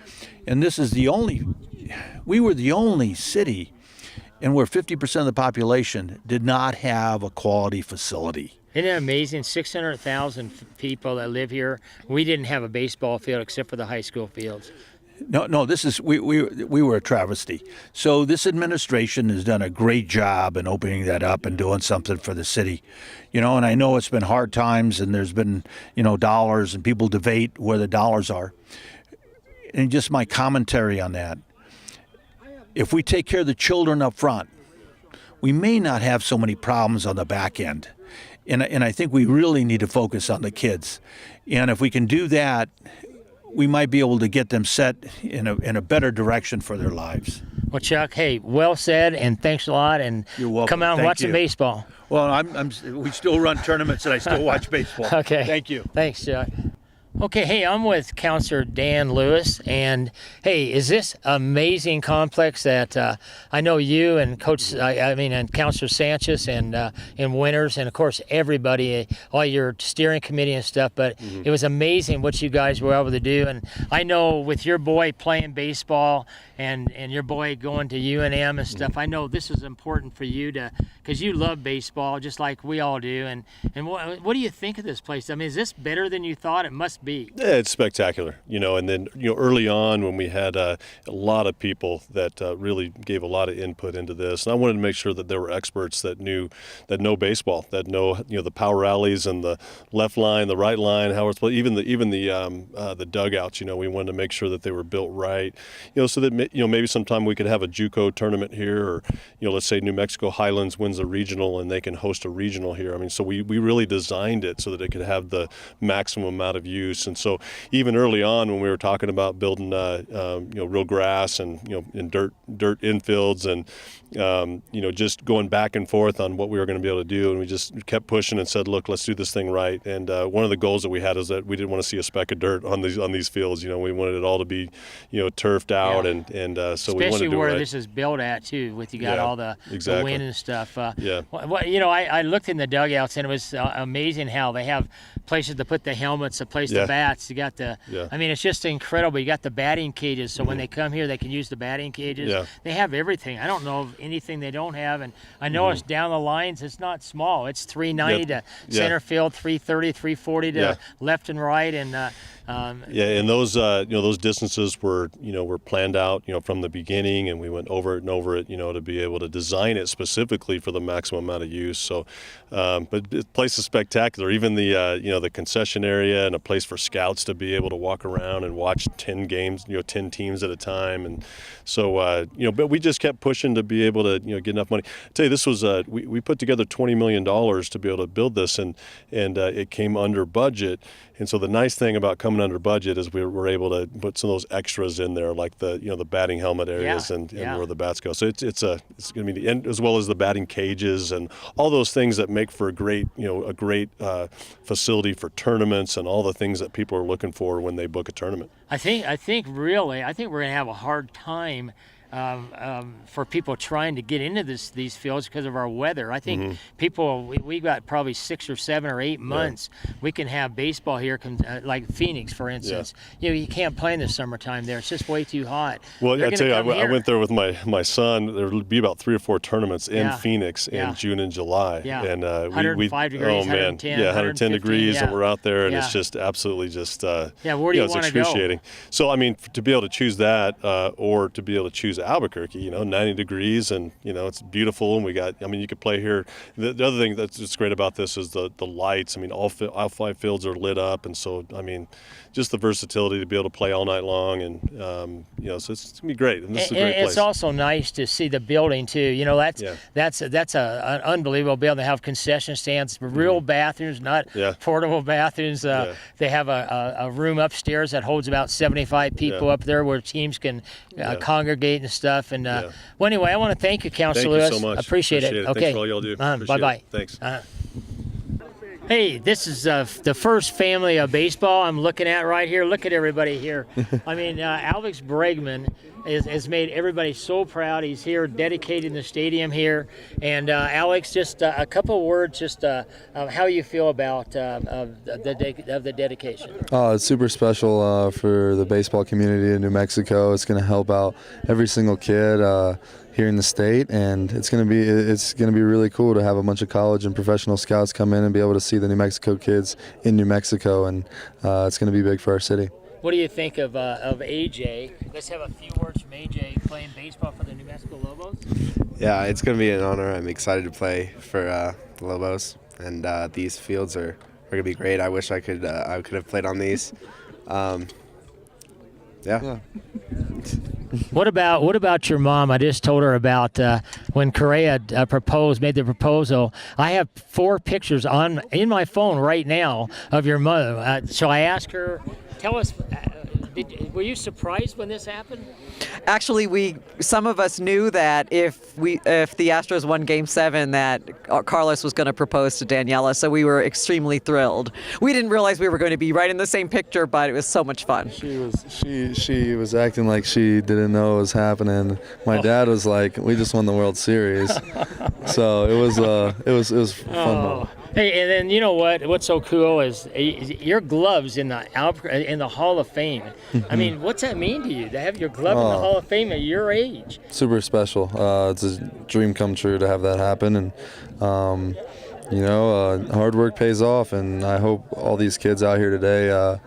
A: And this is we were the only city and where 50% of the population did not have a quality facility.
B: Isn't it amazing? 600,000 people that live here. We didn't have a baseball field except for the high school fields.
A: No. This is we were a travesty. So this administration has done a great job in opening that up and doing something for the city, And I know it's been hard times, and there's been dollars, and people debate where the dollars are. And just my commentary on that: if we take care of the children up front, we may not have so many problems on the back end. And I think we really need to focus on the kids. And if we can do that, we might be able to get them set in a better direction for their lives.
B: Well, Chuck, hey, well said, and thanks a lot. And
A: You're welcome.
B: come out and
A: Thank
B: watch some
A: you.
B: baseball.
A: Well, we still run tournaments and I still watch baseball.
B: Okay.
A: Thank you.
B: Thanks, Chuck. Okay, hey, I'm with Counselor Dan Lewis, and hey, is this amazing complex that I know you and Coach, and Counselor Sanchez and Winters, and of course everybody, all your steering committee and stuff. But it was amazing what you guys were able to do, and I know with your boy playing baseball and your boy going to UNM and stuff, I know this is important for you because you love baseball just like we all do. And what do you think of this place? I mean, is this better than you thought? It must be.
F: Yeah, it's spectacular, and then early on when we had a lot of people that really gave a lot of input into this, and I wanted to make sure that there were experts that know baseball, that know the power alleys and the left line, the right line, how it's played, even the dugouts. We wanted to make sure that they were built right, so that maybe sometime we could have a JUCO tournament here, or let's say New Mexico Highlands wins a regional and they can host a regional here. I mean, so we really designed it so that it could have the maximum amount of use. And so even early on when we were talking about building real grass and in dirt infields and just going back and forth on what we were going to be able to do, and we just kept pushing and said, look, let's do this thing right. And one of the goals that we had is that we didn't want to see a speck of dirt on these fields. We wanted it all to be turfed out, and so
B: especially
F: we wanted to do
B: where
F: right.
B: this is built at too, with you got all the wind and stuff. I looked in the dugouts and it was amazing how they have places to put the helmets, a place to bats. You got I mean, it's just incredible. You got the batting cages, so when they come here, they can use the batting cages.
F: Yeah.
B: They have everything. I don't know of anything they don't have, and I know it's down the lines. It's not small. It's 390 to center field, 330, 340 to left and right, and
F: and those distances were planned out from the beginning, and we went over it and over it to be able to design it specifically for the maximum amount of use. So, but the place is spectacular. Even the concession area and a place for scouts to be able to walk around and watch 10 games, 10 teams at a time, and so but we just kept pushing to be able to get enough money. I tell you, this was we put together $20 million to be able to build this, and it came under budget. And so the nice thing about coming under budget is we were able to put some of those extras in there, like the batting helmet areas and where the bats go. So it's going to be the end, as well as the batting cages and all those things that make for a great facility for tournaments and all the things that people are looking for when they book a tournament.
B: I think we're going to have a hard time for people trying to get into these fields because of our weather. I think we got probably 6 or 7 or 8 months we can have baseball here, like Phoenix, for instance. You can't play in the summertime there. It's just way too hot.
F: Well, I tell you, I went there with my son. There would be about 3 or 4 tournaments in Phoenix in June and July.
B: Yeah.
F: And
B: 105 degrees, 110,
F: 110 degrees, and we're out there, and it's just absolutely
B: where do you want to go?
F: excruciating. So, I mean, to be able to choose that, or to be able to choose Albuquerque, 90 degrees, and it's beautiful, and you could play here. The other thing that's great about this is the lights. I mean, all 5 fields are lit up, and so just the versatility to be able to play all night long, and so it's gonna be great. And this is a great place.
B: It's also nice to see the building too. That's an unbelievable building. They have concession stands, real bathrooms, not portable bathrooms. They have a room upstairs that holds about 75 people up there, where teams can congregate and stuff. And well, anyway, I want to thank you, Counselor Lewis.
F: Thank you so much.
B: Appreciate it. Okay.
F: Thanks for all y'all do.
B: Bye-bye.
F: It. Thanks.
B: Hey, this is the first family of baseball I'm looking at right here. Look at everybody here. I mean, Alex Bregman has made everybody so proud. He's here dedicating the stadium here. And Alex, just a couple words, just how you feel about the dedication.
E: It's super special for the baseball community in New Mexico. It's going to help out every single kid here in the state, and it's going to be really cool to have a bunch of college and professional scouts come in and be able to see the New Mexico kids in New Mexico, and it's going to be big for our city.
B: What do you think of AJ? Let's have a few words from AJ playing baseball for the New Mexico Lobos.
V: Yeah, it's going to be an honor. I'm excited to play for the Lobos, and these fields are going to be great. I wish I could have played on these. Yeah.
B: What about your mom? I just told her about when Correa made the proposal. I have 4 pictures in my phone right now of your mother. So I asked her, tell us, were you surprised when this happened?
I: Actually, some of us knew that if the Astros won Game 7, that Carlos was going to propose to Daniela, so we were extremely thrilled. We didn't realize we were going to be right in the same picture, but it was so much fun.
E: She was acting like she didn't know what was happening. My dad was like, "We just won the World Series," so it was fun.
B: Oh. Hey, and then you know what? What's so cool is your gloves in the Hall of Fame. I mean, what's that mean to you to have your glove in the Hall of Fame at your age?
E: Super special. It's a dream come true to have that happen, and hard work pays off. And I hope all these kids out here today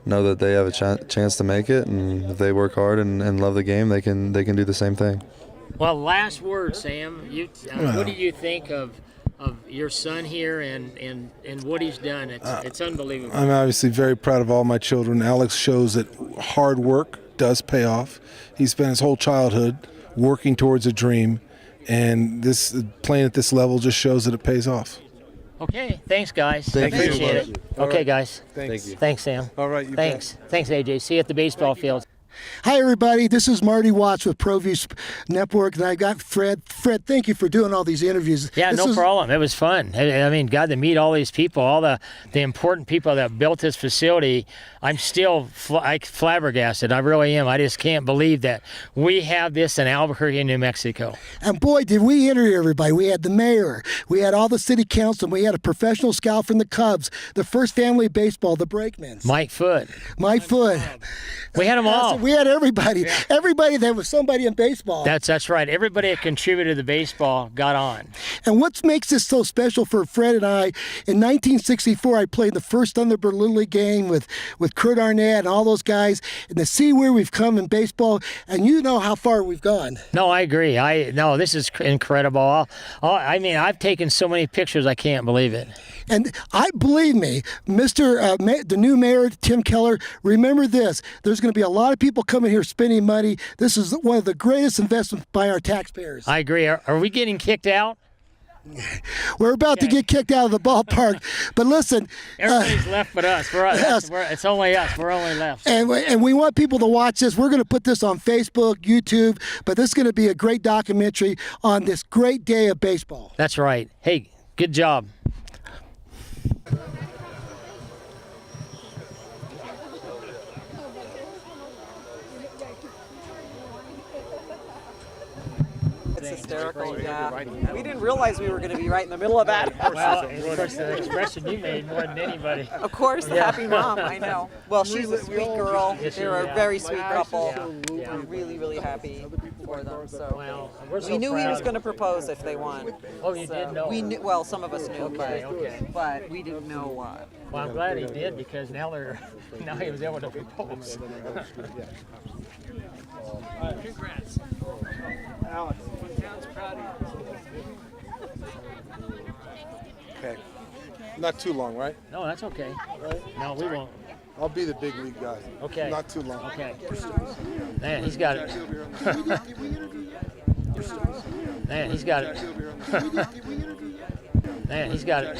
E: know that they have a chance to make it, and if they work hard and love the game, they can do the same thing.
B: Well, last word, Sam. What do you think of your son here and what he's done? It's unbelievable.
L: I'm obviously very proud of all my children. Alex shows that hard work does pay off. He spent his whole childhood working towards a dream, and this playing at this level just shows that it pays off.
B: Okay, thanks, guys.
L: Thank you.
B: Appreciate it.
L: All
B: Okay,
L: right.
B: guys.
L: Thanks.
B: Thanks, Sam.
L: All right, you
B: Thanks. Thanks, AJ. See you at the baseball field.
W: Hi, everybody. This is Marty Watts with ProView Network, and I got Fred. Fred, thank you for doing all these interviews.
B: Yeah, no problem. It was fun. I mean, got to meet all these people, all the important people that built this facility. I'm still flabbergasted. I really am. I just can't believe that we have this in Albuquerque, New Mexico.
W: And boy, did we interview everybody. We had the mayor, we had all the city council, we had a professional scout from the Cubs, the First Family Baseball, the Bregmans.
B: Mike Foote. We had them all.
W: We had everybody. Yeah. Everybody that was somebody in baseball.
B: That's right. Everybody that contributed to baseball got on.
W: And what makes this so special for Fred and I, in 1964, I played the first Thunderbird Little League game with Kurt Arnett and all those guys, and to see where we've come in baseball, and you know how far we've gone.
B: No, I agree. This is incredible. I've taken so many pictures, I can't believe it.
W: And believe me, the new mayor, Tim Keller, remember this. There's going to be a lot of people coming here spending money. This is one of the greatest investments by our taxpayers.
B: I agree. Are we getting kicked out?
W: We're about to get kicked out of the ballpark. But listen.
B: Everybody's left but us. It's only us. We're only left.
W: And we want people to watch this. We're going to put this on Facebook, YouTube, but this is going to be a great documentary on this great day of baseball.
B: That's right. Hey, good job.
I: It's hysterical, yeah. We didn't realize we were going to be right in the middle of that.
B: Well, of course, the expression you made more than anybody.
I: Of course, the happy mom, I know. Well, she's a sweet girl. They're a very sweet couple. We're really, really happy for them. So we knew he was going to propose if they won.
B: Oh, you did know?
I: Well, some of us knew,
B: okay.
I: but we didn't know what.
B: Well, I'm glad he did, because now he was able to propose.
X: Congrats.
L: Alex.
X: Town's proud of you.
L: Okay. Not too long, right?
B: No, that's okay. No, we won't.
L: I'll be the big league guy.
B: Okay.
L: Not too long.
B: Okay. Man, he's got it. Man, he's got it. Man, he's got it.